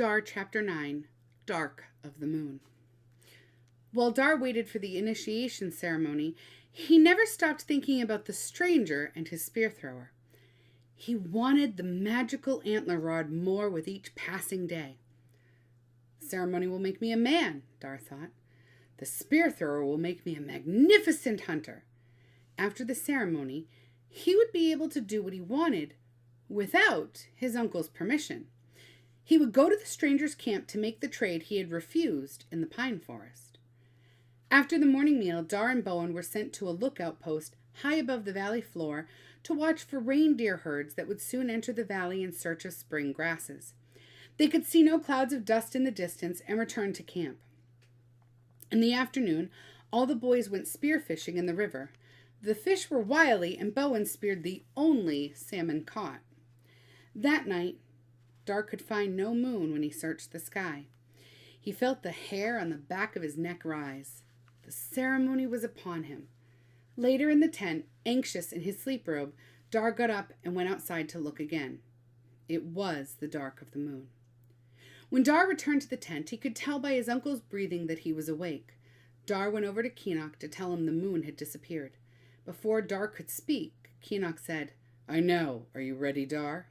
Dar Chapter 9, Dark of the Moon. While Dar waited for the initiation ceremony, he never stopped thinking about the stranger and his spear thrower. He wanted the magical antler rod more with each passing day. The ceremony will make me a man, Dar thought. The spear thrower will make me a magnificent hunter. After the ceremony, he would be able to do what he wanted without his uncle's permission. He would go to the stranger's camp to make the trade he had refused in the pine forest. After the morning meal, Dar and Bowen were sent to a lookout post high above the valley floor to watch for reindeer herds that would soon enter the valley in search of spring grasses. They could see no clouds of dust in the distance and returned to camp. In the afternoon, all the boys went spearfishing in the river. The fish were wily, and Bowen speared the only salmon caught. That night, Dar could find no moon when he searched the sky. He felt the hair on the back of his neck rise. The ceremony was upon him. Later in the tent, anxious in his sleep robe, Dar got up and went outside to look again. It was the dark of the moon. When Dar returned to the tent, he could tell by his uncle's breathing that he was awake. Dar went over to Keenock to tell him the moon had disappeared. Before Dar could speak, Keenock said, "I know. Are you ready, Dar?"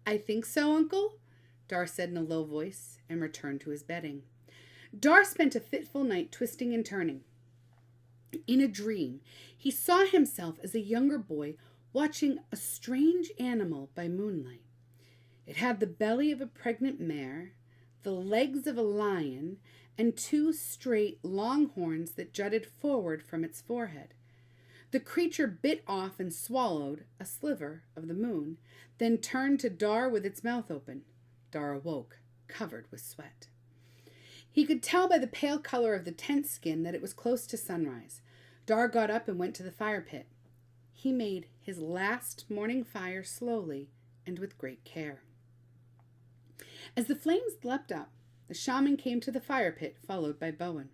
"I think so, Uncle," Dar said in a low voice, and returned to his bedding. Dar spent a fitful night twisting and turning. In a dream, he saw himself as a younger boy watching a strange animal by moonlight. It had the belly of a pregnant mare, the legs of a lion, and two straight, long horns that jutted forward from its forehead. The creature bit off and swallowed a sliver of the moon, then turned to Dar with its mouth open. Dar awoke, covered with sweat. He could tell by the pale color of the tent skin that it was close to sunrise. Dar got up and went to the fire pit. He made his last morning fire slowly and with great care. As the flames leapt up, the shaman came to the fire pit, followed by Bowen.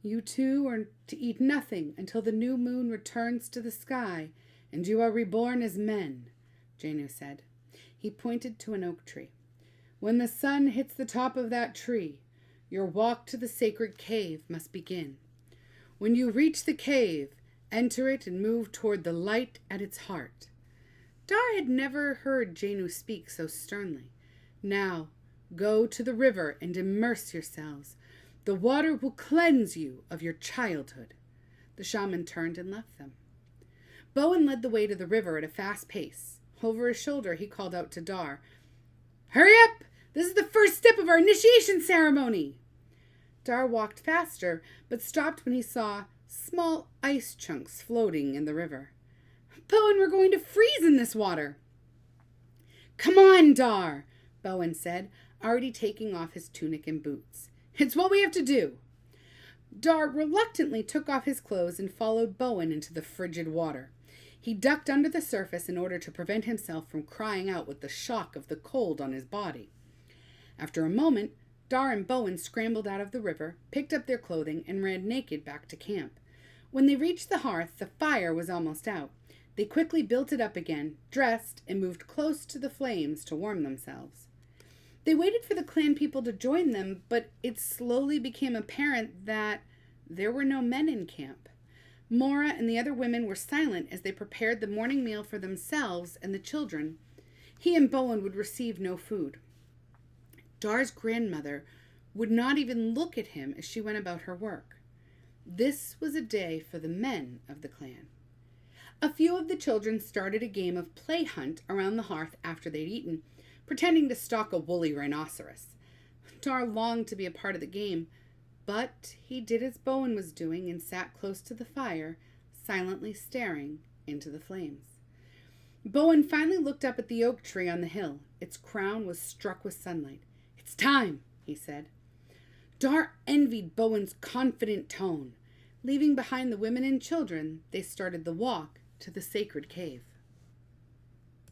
"You two are to eat nothing until the new moon returns to the sky, and you are reborn as men," Janu said. He pointed to an oak tree. "When the sun hits the top of that tree, your walk to the sacred cave must begin. When you reach the cave, enter it and move toward the light at its heart." Dar had never heard Janu speak so sternly. "Now, go to the river and immerse yourselves. The water will cleanse you of your childhood." The shaman turned and left them. Bowen led the way to the river at a fast pace. Over his shoulder, he called out to Dar, "Hurry up! This is the first step of our initiation ceremony." Dar walked faster, but stopped when he saw small ice chunks floating in the river. "Bowen, we're going to freeze in this water." "Come on, Dar," Bowen said, already taking off his tunic and boots. "It's what we have to do." Dar reluctantly took off his clothes and followed Bowen into the frigid water. He ducked under the surface in order to prevent himself from crying out with the shock of the cold on his body. After a moment, Dar and Bowen scrambled out of the river, picked up their clothing, and ran naked back to camp. When they reached the hearth, the fire was almost out. They quickly built it up again, dressed, and moved close to the flames to warm themselves. They waited for the clan people to join them, but it slowly became apparent that there were no men in camp. Mora and the other women were silent as they prepared the morning meal for themselves and the children. He and Bowen would receive no food. Dar's grandmother would not even look at him as she went about her work. This was a day for the men of the clan. A few of the children started a game of play hunt around the hearth after they'd eaten, pretending to stalk a woolly rhinoceros. Dar longed to be a part of the game, but he did as Bowen was doing and sat close to the fire, silently staring into the flames. Bowen finally looked up at the oak tree on the hill. Its crown was struck with sunlight. "It's time," he said. Dar envied Bowen's confident tone. Leaving behind the women and children, they started the walk to the sacred cave.